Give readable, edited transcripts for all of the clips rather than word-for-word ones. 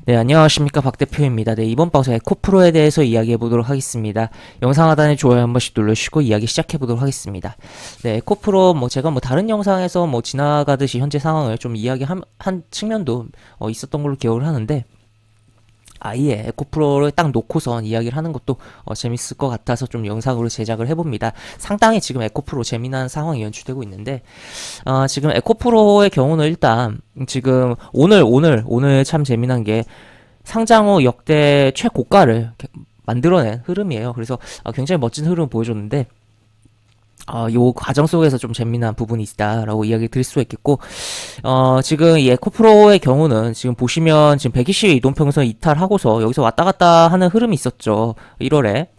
네, 안녕하십니까. 박 대표입니다. 네, 이번 방송 에코프로에 대해서 이야기해 보도록 하겠습니다. 영상 하단에 좋아요 한 번씩 눌러주시고 이야기 시작해 보도록 하겠습니다. 네, 에코프로 제가 다른 영상에서 지나가듯이 현재 상황을 좀 이야기한 측면도 있었던 걸로 기억을 하는데, 아예 에코프로를 딱 놓고선 이야기를 하는 것도 재밌을 것 같아서 좀 영상으로 제작을 해봅니다. 상당히 지금 에코프로 재미난 상황이 연출되고 있는데, 지금 에코프로의 경우는 일단 지금 오늘 참 재미난 게 상장 후 역대 최고가를 만들어낸 흐름이에요. 그래서 굉장히 멋진 흐름 보여줬는데, 요 과정 속에서 좀 재미난 부분이 있다라고 이야기 드릴 수가 있겠고, 지금 이 에코프로의 경우는 지금 보시면 지금 120일 이동평선 이탈하고서 여기서 왔다 갔다 하는 흐름이 있었죠. 1월에.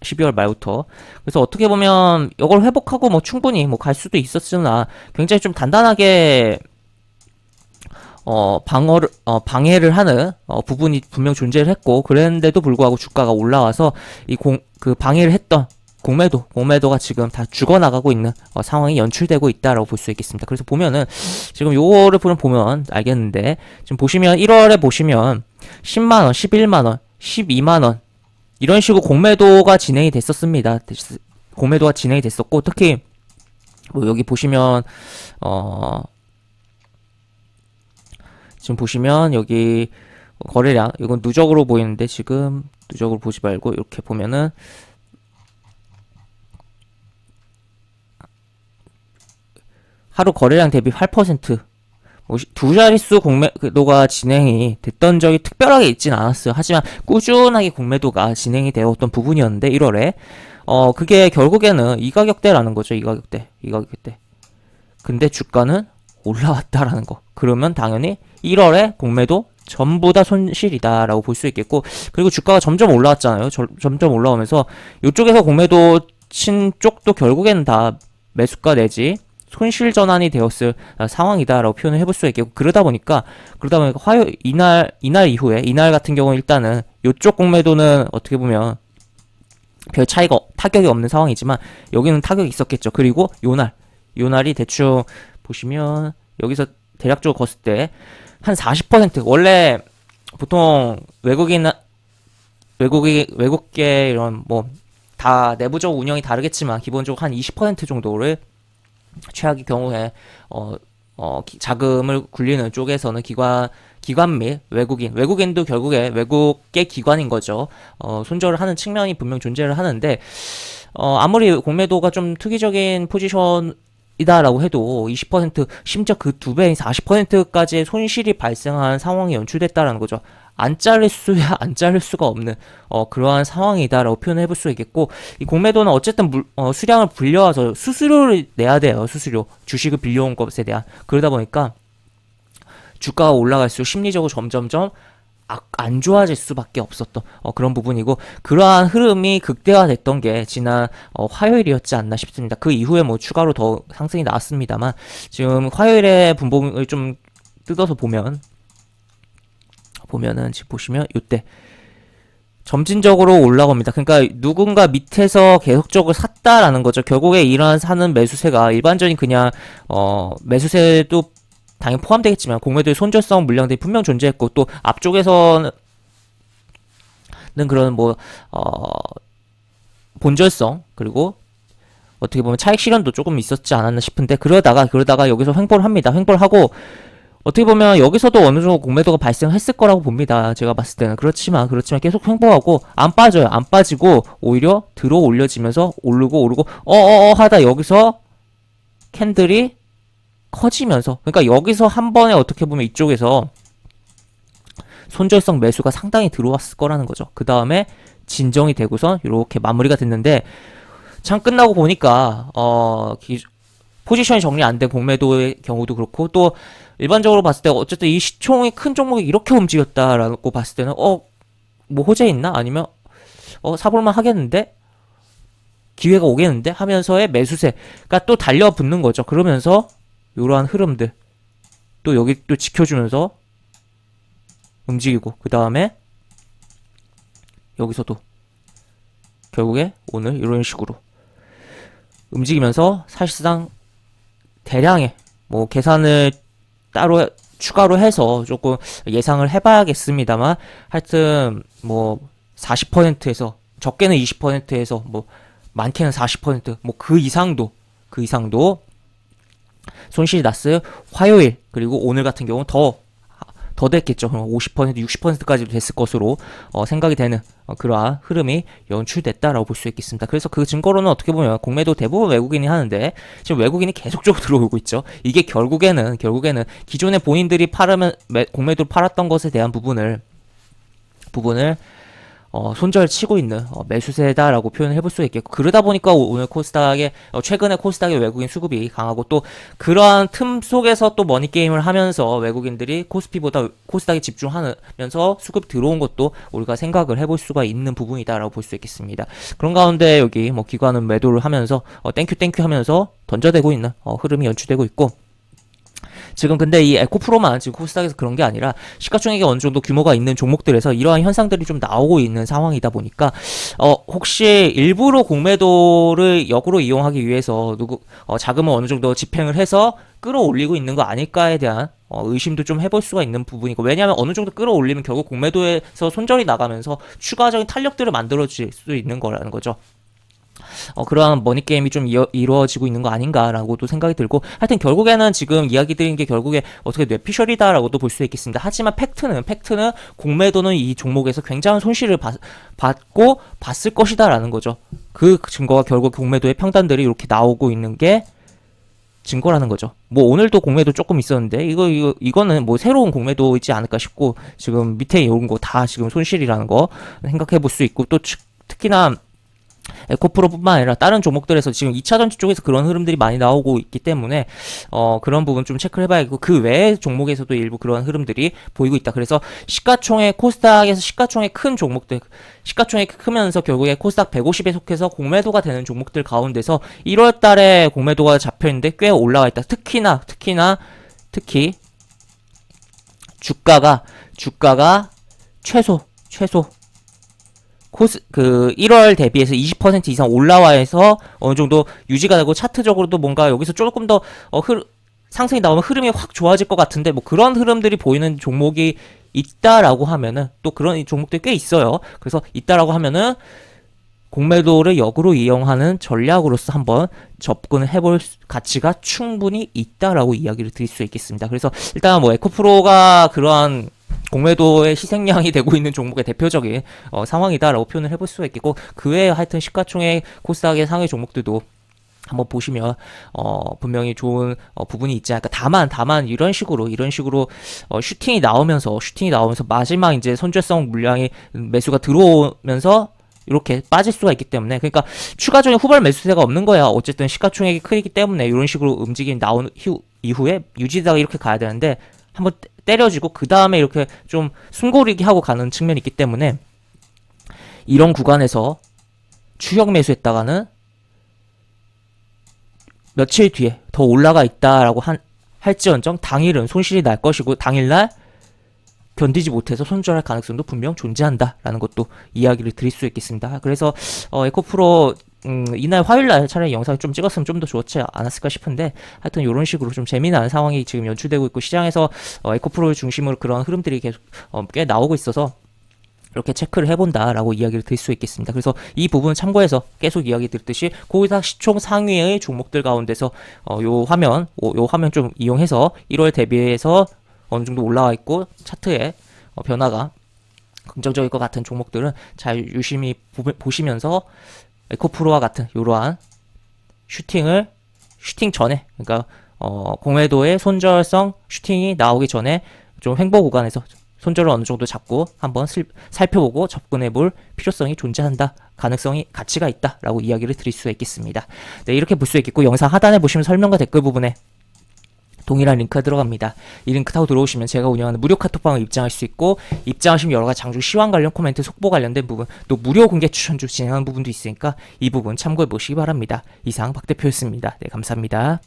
12월 말부터. 그래서 어떻게 보면 이걸 회복하고 충분히 갈 수도 있었으나 굉장히 좀 단단하게 방해를 하는 부분이 분명 존재를 했고, 그랬는데도 불구하고 주가가 올라와서 그 방해를 했던 공매도가 지금 다 죽어나가고 있는 상황이 연출되고 있다라고 볼 수 있겠습니다. 그래서 보면은 지금 요거를 보면 알겠는데, 지금 보시면 1월에 보시면 10만원, 11만원, 12만원 이런 식으로 공매도가 진행이 됐었습니다. 공매도가 진행이 됐었고, 특히 여기 보시면 지금 보시면 여기 거래량, 이건 누적으로 보이는데 지금 누적으로 보지 말고 이렇게 보면은 하루 거래량 대비 8%, 두 자릿수 공매도가 진행이 됐던 적이 특별하게 있진 않았어요. 하지만 꾸준하게 공매도가 진행이 되었던 부분이었는데 1월에 그게 결국에는 이 가격대라는 거죠. 이 가격대. 근데 주가는 올라왔다라는 거. 그러면 당연히 1월에 공매도 전부 다 손실이다라고 볼 수 있겠고, 그리고 주가가 점점 올라왔잖아요. 점점 올라오면서 이쪽에서 공매도 친 쪽도 결국에는 다 매수가 내지 손실 전환이 되었을 상황이다라고 표현을 해볼 수가 있겠고, 그러다 보니까 화요일 이날 이후에, 이날 같은 경우는 일단은 이쪽 공매도는 어떻게 보면 별 타격이 없는 상황이지만 여기는 타격이 있었겠죠. 그리고 요날이 대충 보시면 여기서 대략적으로 걷을 때 한 40%, 원래 보통 외국계 이런 다 내부적 운영이 다르겠지만 기본적으로 한 20% 정도를 최악의 경우에 자금을 굴리는 쪽에서는 기관 및 외국인도 결국에 외국계 기관인 거죠. 손절을 하는 측면이 분명 존재를 하는데, 아무리 공매도가 좀 투기적인 포지션이다라고 해도 20%, 심지어 그 두 배인 40%까지의 손실이 발생한 상황이 연출됐다라는 거죠. 안 자를 수가 없는 그러한 상황이다라고 표현해 볼 수 있겠고, 이 공매도는 어쨌든 수량을 불려와서 수수료를 내야 돼요. 주식을 빌려온 것에 대한. 그러다 보니까 주가가 올라갈수록 심리적으로 점점점 안 좋아질 수밖에 없었던 그런 부분이고, 그러한 흐름이 극대화됐던 게 지난 화요일이었지 않나 싶습니다. 그 이후에 추가로 더 상승이 나왔습니다만, 지금 화요일에 분봉을 좀 뜯어서 보면은 지금 보시면 요때 점진적으로 올라갑니다. 그러니까 누군가 밑에서 계속적으로 샀다라는 거죠. 결국에 이러한 사는 매수세가 일반적인 그냥 매수세도 당연히 포함되겠지만 공매도의 손절성 물량들이 분명 존재했고, 또 앞쪽에서는 그런 본절성, 그리고 어떻게 보면 차익 실현도 조금 있었지 않았나 싶은데, 그러다가 여기서 횡보를 합니다. 횡보를 하고 어떻게 보면 여기서도 어느 정도 공매도가 발생했을 거라고 봅니다. 제가 봤을 때는. 그렇지만 계속 횡보하고 안 빠져요. 안 빠지고 오히려 들어 올려지면서 오르고 하다 여기서 캔들이 커지면서, 그러니까 여기서 한 번에 어떻게 보면 이쪽에서 손절성 매수가 상당히 들어왔을 거라는 거죠. 그 다음에 진정이 되고서 이렇게 마무리가 됐는데, 참 끝나고 보니까 포지션이 정리 안 된 공매도의 경우도 그렇고, 또 일반적으로 봤을 때 어쨌든 이 시총이 큰 종목이 이렇게 움직였다라고 봤을 때는 호재 있나? 아니면 사볼만 하겠는데? 기회가 오겠는데? 하면서의 매수세가 또 달려붙는 거죠. 그러면서 이러한 흐름들 또 여기 또 지켜주면서 움직이고, 그 다음에 여기서도 결국에 오늘 이런 식으로 움직이면서 사실상 대량의 계산을 따로 추가로 해서 조금 예상을 해봐야겠습니다만, 하여튼 뭐 40%에서 적게는 20%에서 뭐 많게는 40%뭐 그 이상도 손실이 났어요. 화요일 그리고 오늘 같은 경우는 더 됐겠죠. 50%, 60%까지도 됐을 것으로 생각이 되는 그러한 흐름이 연출됐다라고 볼 수 있겠습니다. 그래서 그 증거로는 어떻게 보면 공매도 대부분 외국인이 하는데 지금 외국인이 계속적으로 들어오고 있죠. 이게 결국에는 기존에 본인들이 공매도를 팔았던 것에 대한 부분을 손절치고 있는 매수세다라고 표현을 해볼 수 있겠고, 그러다 보니까 오늘 최근에 코스닥의 외국인 수급이 강하고, 또 그러한 틈 속에서 또 머니게임을 하면서 외국인들이 코스피보다 코스닥에 집중하면서 수급 들어온 것도 우리가 생각을 해볼 수가 있는 부분이다라고 볼 수 있겠습니다. 그런 가운데 여기 뭐 기관은 매도를 하면서 땡큐 하면서 던져대고 있는 흐름이 연출되고 있고, 지금 근데 이 에코프로만 지금 코스닥에서 그런 게 아니라 시가총액이 어느 정도 규모가 있는 종목들에서 이러한 현상들이 좀 나오고 있는 상황이다 보니까 혹시 일부러 공매도를 역으로 이용하기 위해서 자금을 어느 정도 집행을 해서 끌어올리고 있는 거 아닐까에 대한 의심도 좀 해볼 수가 있는 부분이고, 왜냐하면 어느 정도 끌어올리면 결국 공매도에서 손절이 나가면서 추가적인 탄력들을 만들어질 수 있는 거라는 거죠. 그러한 머니게임이 좀 이루어지고 있는 거 아닌가라고도 생각이 들고, 하여튼 결국에는 지금 이야기 드린 게 결국에 어떻게 뇌피셜이다라고도 볼 수 있겠습니다. 하지만 팩트는 공매도는 이 종목에서 굉장한 손실을 받고 봤을 것이다라는 거죠. 그 증거가 결국 공매도의 평단들이 이렇게 나오고 있는 게 증거라는 거죠. 뭐 오늘도 공매도 조금 있었는데 이거는 뭐 새로운 공매도이지 않을까 싶고, 지금 밑에 이런 거 다 지금 손실이라는 거 생각해 볼 수 있고, 또 특히나 에코프로뿐만 아니라 다른 종목들에서 지금 2차전지 쪽에서 그런 흐름들이 많이 나오고 있기 때문에 그런 부분 좀 체크를 해봐야겠고, 그 외의 종목에서도 일부 그런 흐름들이 보이고 있다. 그래서 코스닥에서 시가총액 큰 종목들, 시가총액 크면서 결국에 코스닥 150에 속해서 공매도가 되는 종목들 가운데서 1월 달에 공매도가 잡혀있는데 꽤 올라와 있다. 특히 주가가 최소 1월 대비해서 20% 이상 올라와서 어느 정도 유지가 되고, 차트적으로도 뭔가 여기서 조금 더 상승이 나오면 흐름이 확 좋아질 것 같은데, 뭐 그런 흐름들이 보이는 종목이 있다라고 하면은, 또 그런 종목들이 꽤 있어요. 그래서 있다라고 하면은 공매도를 역으로 이용하는 전략으로서 한번 접근을 해볼 가치가 충분히 있다라고 이야기를 드릴 수 있겠습니다. 그래서 일단 뭐 에코프로가 그러한 공매도의 희생양이 되고 있는 종목의 대표적인 상황이다라고 표현을 해볼 수가 있겠고, 그 외에 하여튼 시가총액 코스닥의 상위 종목들도 한번 보시면 분명히 좋은 부분이 있지 않을까. 다만 이런 식으로 슈팅이 나오면서 마지막 이제 손절성 물량이 매수가 들어오면서 이렇게 빠질 수가 있기 때문에, 그러니까 추가적인 후발 매수세가 없는 거야. 어쨌든 시가총액이 크기 때문에 이런 식으로 움직임이 나온 이후에 유지되다가 이렇게 가야 되는데, 한번 때려주고 그 다음에 이렇게 좀 숨고르기 하고 가는 측면이 있기 때문에, 이런 구간에서 추격 매수했다가는 며칠 뒤에 더 올라가 있다라고 할지언정 당일은 손실이 날 것이고, 당일날 견디지 못해서 손절할 가능성도 분명 존재한다라는 것도 이야기를 드릴 수 있겠습니다. 그래서 에코프로 이날 화요일날 차라리 영상을 좀 찍었으면 좀 더 좋았지 않았을까 싶은데, 하여튼 이런 식으로 좀 재미난 상황이 지금 연출되고 있고, 시장에서 에코프로를 중심으로 그런 흐름들이 계속 꽤 나오고 있어서 이렇게 체크를 해본다라고 이야기를 드릴 수 있겠습니다. 그래서 이 부분 참고해서 계속 이야기 드렸듯이 코스닥 시총 상위의 종목들 가운데서 요 화면 좀 이용해서 1월 대비해서 어느 정도 올라와 있고 차트에 변화가 긍정적일 것 같은 종목들은 잘 유심히 보시면서 에코프로와 같은 이러한 슈팅 전에, 그러니까 공매도의 손절성 슈팅이 나오기 전에 좀 횡보 구간에서 손절을 어느 정도 잡고 한번 살펴보고 접근해 볼 필요성이 존재한다, 가치가 있다라고 이야기를 드릴 수 있겠습니다. 네, 이렇게 볼 수 있겠고, 영상 하단에 보시면 설명과 댓글 부분에 동일한 링크가 들어갑니다. 이 링크 타고 들어오시면 제가 운영하는 무료 카톡방을 입장할 수 있고, 입장하시면 여러가지 장중 시황 관련 코멘트, 속보 관련된 부분, 또 무료 공개 추천주 진행하는 부분도 있으니까 이 부분 참고해 보시기 바랍니다. 이상 박 대표였습니다. 네, 감사합니다.